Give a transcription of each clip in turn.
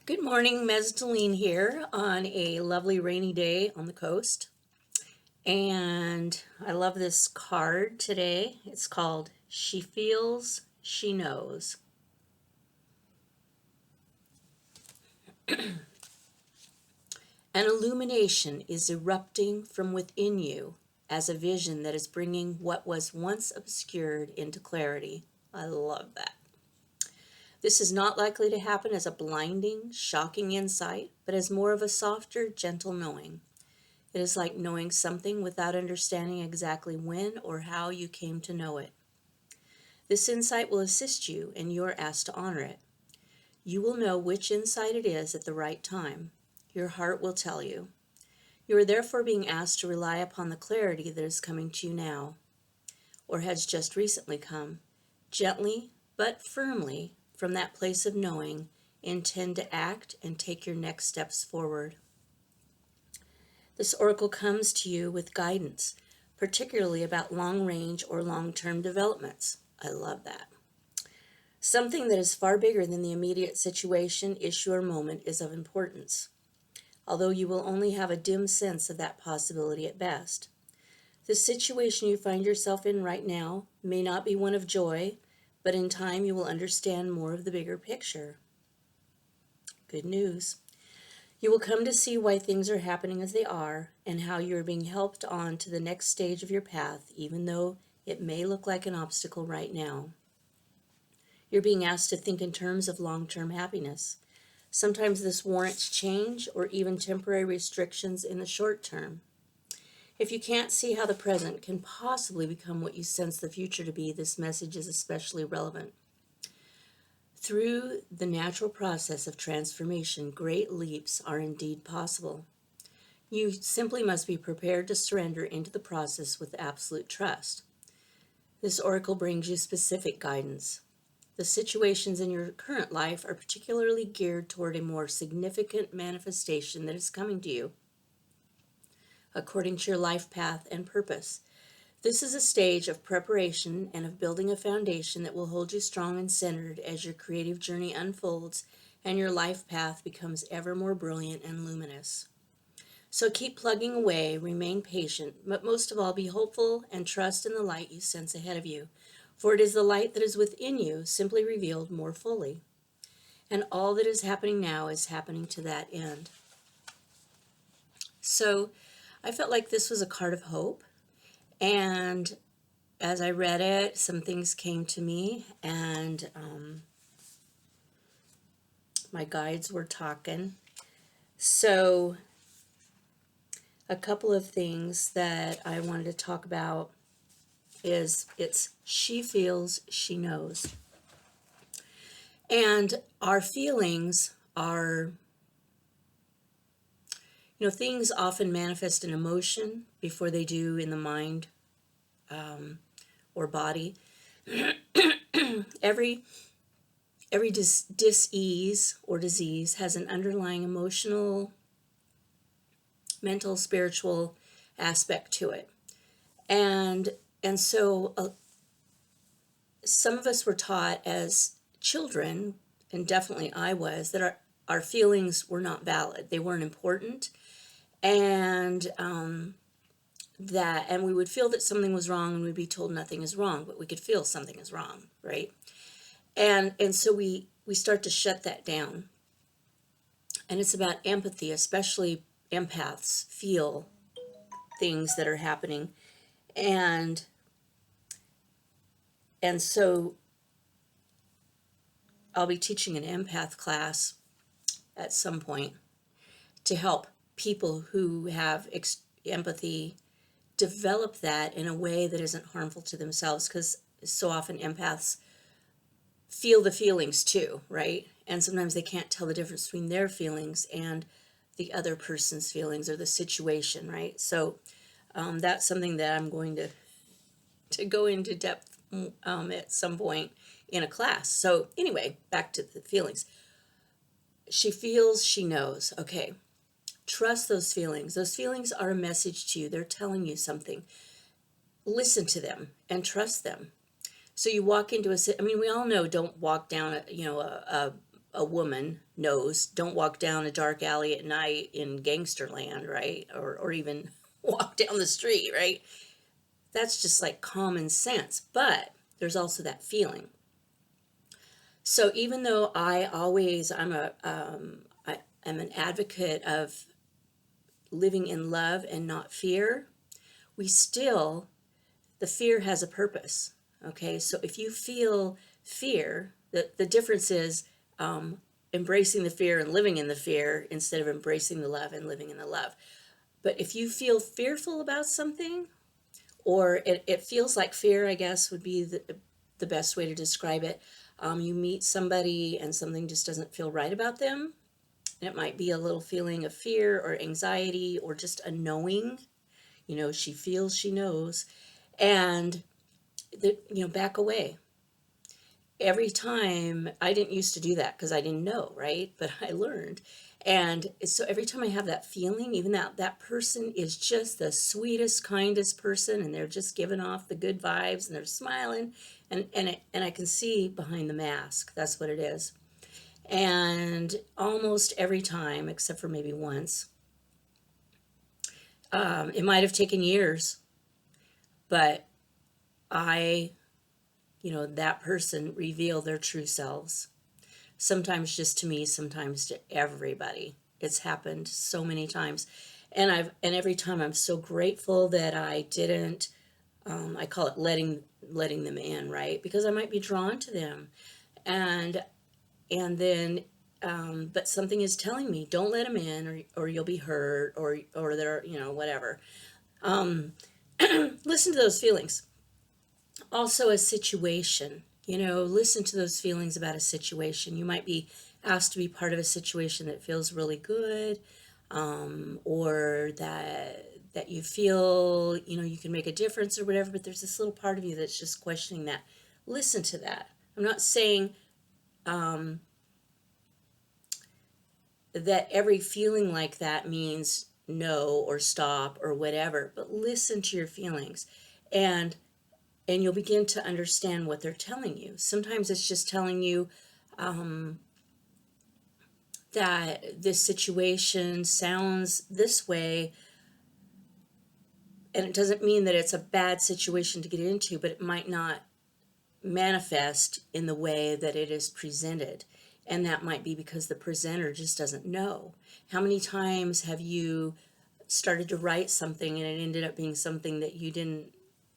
Good morning, Mesdeline here on a lovely rainy day on the coast. And I love this card today. It's called She Feels, She Knows. An illumination is erupting from within you as a vision that is bringing what was once obscured into clarity. I love that. This is not likely to happen as a blinding, shocking insight, but as more of a softer, gentle knowing. It is like knowing something without understanding exactly when or how you came to know it. This insight will assist you, and you are asked to honor it. You will know which insight it is at the right time. Your heart will tell you. You are therefore being asked to rely upon the clarity that is coming to you now, or has just recently come. Gently but firmly, from that place of knowing, intend to act and take your next steps forward. This oracle comes to you with guidance, particularly about long-range or long-term developments. I love that. Something that is far bigger than the immediate situation, issue, or moment is of importance, although you will only have a dim sense of that possibility at best. The situation you find yourself in right now may not be one of joy, but in time you will understand more of the bigger picture. Good news. You will come to see why things are happening as they are and how you are being helped on to the next stage of your path, even though it may look like an obstacle right now. You're being asked to think in terms of long-term happiness. Sometimes this warrants change or even temporary restrictions in the short term. If you can't see how the present can possibly become what you sense the future to be, this message is especially relevant. Through the natural process of transformation, great leaps are indeed possible. You simply must be prepared to surrender into the process with absolute trust. This oracle brings you specific guidance. The situations in your current life are particularly geared toward a more significant manifestation that is coming to you, according to your life path and purpose. This is a stage of preparation and of building a foundation that will hold you strong and centered as your creative journey unfolds and your life path becomes ever more brilliant and luminous. So keep plugging away, remain patient, but most of all be hopeful and trust in the light you sense ahead of you, for it is the light that is within you simply revealed more fully. And all that is happening now is happening to that end. So I felt like this was a card of hope. And as I read it, some things came to me, and my guides were talking. So a couple of things that I wanted to talk about is she feels, she knows. And our feelings are, things often manifest in emotion before they do in the mind or body. Every dis-ease or disease has an underlying emotional, mental, spiritual aspect to it. And so some of us were taught as children, and definitely I was, that our feelings were not valid. They weren't important. And we would feel that something was wrong, and we'd be told nothing is wrong, but we could feel something is wrong, right? And so we start to shut that down. And it's about empathy, especially empaths feel things that are happening. And so I'll be teaching an empath class at some point to help people who have empathy develop that in a way that isn't harmful to themselves, because so often empaths feel the feelings too, right? And sometimes they can't tell the difference between their feelings and the other person's feelings or the situation, right? So that's something that I'm going to go into depth at some point in a class. So anyway, back to the feelings. She feels, she knows. Okay, trust those feelings. Those feelings are a message to you. They're telling you something. Listen to them and trust them. So you walk into we all know, don't walk down a a woman knows, don't walk down a dark alley at night in Gangsterland, right? Or even walk down the street, right? That's just like common sense. But there's also that feeling. So even though I'm an advocate of living in love and not fear, we still, the fear has a purpose. Okay, so if you feel fear, the difference is embracing the fear and living in the fear instead of embracing the love and living in the love. But if you feel fearful about something, or it feels like fear, I guess would be the best way to describe it. You meet somebody and something just doesn't feel right about them. And it might be a little feeling of fear or anxiety or just a knowing. She feels she knows. And, back away. Every time, I didn't used to do that because I didn't know, right? But I learned. And so every time I have that feeling, even that person is just the sweetest, kindest person, and they're just giving off the good vibes, and they're smiling, and I can see behind the mask. That's what it is. And almost every time, except for maybe once, it might have taken years, but that person revealed their true selves. Sometimes just to me, sometimes to everybody. It's happened so many times. And every time I'm so grateful that I didn't, I call it letting them in, right? Because I might be drawn to them. And then but something is telling me, don't let them in, or you'll be hurt, or they're, whatever. Listen to those feelings. Also, a situation. Listen to those feelings about a situation. You might be asked to be part of a situation that feels really good, or that you feel you can make a difference or whatever. But there's this little part of you that's just questioning that. Listen to that. I'm not saying that every feeling like that means no or stop or whatever. But listen to your feelings, and you'll begin to understand what they're telling you. Sometimes it's just telling you that this situation sounds this way, and it doesn't mean that it's a bad situation to get into, but it might not manifest in the way that it is presented. And that might be because the presenter just doesn't know. How many times have you started to write something and it ended up being something that you didn't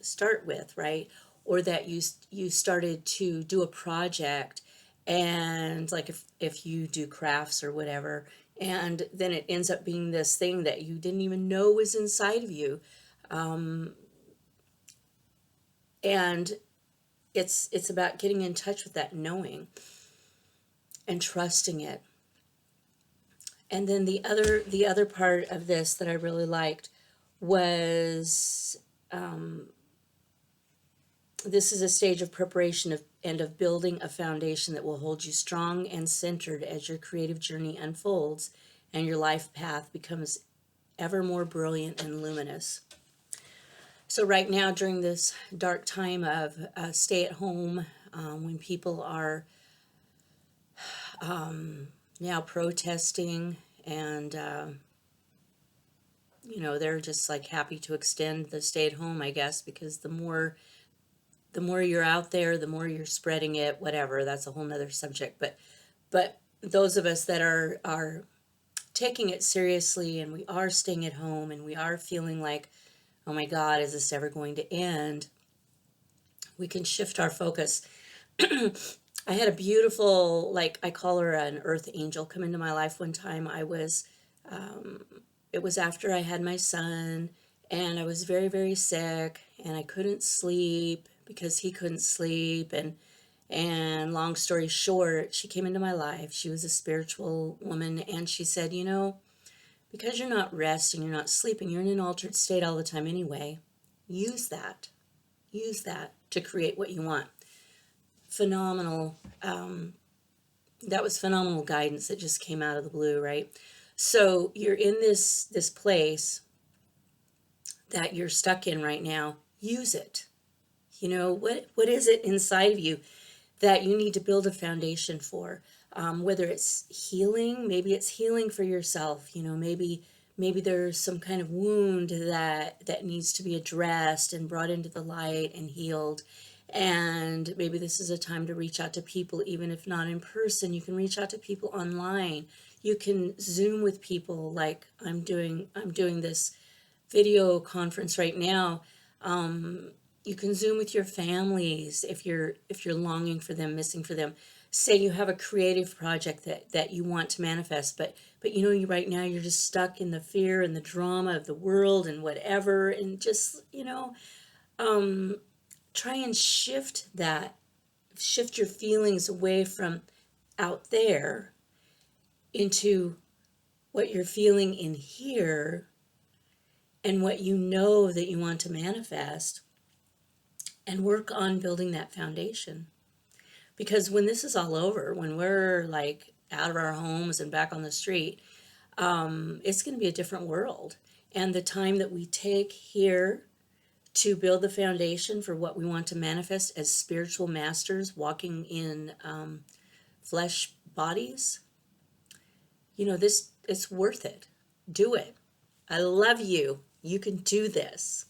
start with, right? Or that you started to do a project, and like if you do crafts or whatever, and then it ends up being this thing that you didn't even know was inside of you. And it's about getting in touch with that knowing and trusting it. And then the other part of this that I really liked was this is a stage of preparation and of building a foundation that will hold you strong and centered as your creative journey unfolds and your life path becomes ever more brilliant and luminous. So right now, during this dark time of stay at home, when people are now protesting, and they're just like happy to extend the stay at home, I guess, because the more you're out there, the more you're spreading it, whatever. That's a whole nother subject. But those of us that are taking it seriously, and we are staying at home, and we are feeling like, oh my God, is this ever going to end? We can shift our focus. I had a beautiful, like I call her an earth angel, come into my life one time. It was after I had my son, and I was very, very sick, and I couldn't sleep because he couldn't sleep. And long story short, she came into my life. She was a spiritual woman, and she said, because you're not resting, you're not sleeping, you're in an altered state all the time anyway. Use that to create what you want. Phenomenal. That was phenomenal guidance that just came out of the blue, right? So you're in this place that you're stuck in right now. Use it. What is it inside of you that you need to build a foundation for? whether it's healing, maybe it's healing for yourself, maybe there's some kind of wound that needs to be addressed and brought into the light and healed. And maybe this is a time to reach out to people, even if not in person. You can reach out to people online. You can Zoom with people, like I'm doing this video conference right now. You can Zoom with your families if you're longing for them, missing for them. Say you have a creative project that you want to manifest, but you right now you're just stuck in the fear and the drama of the world and whatever, and just try and shift your feelings away from out there into what you're feeling in here and what you know that you want to manifest, and work on building that foundation. Because when this is all over, when we're like out of our homes and back on the street, it's going to be a different world. And the time that we take here to build the foundation for what we want to manifest as spiritual masters walking in flesh bodies, this it's worth it. Do it. I love you. You can do this.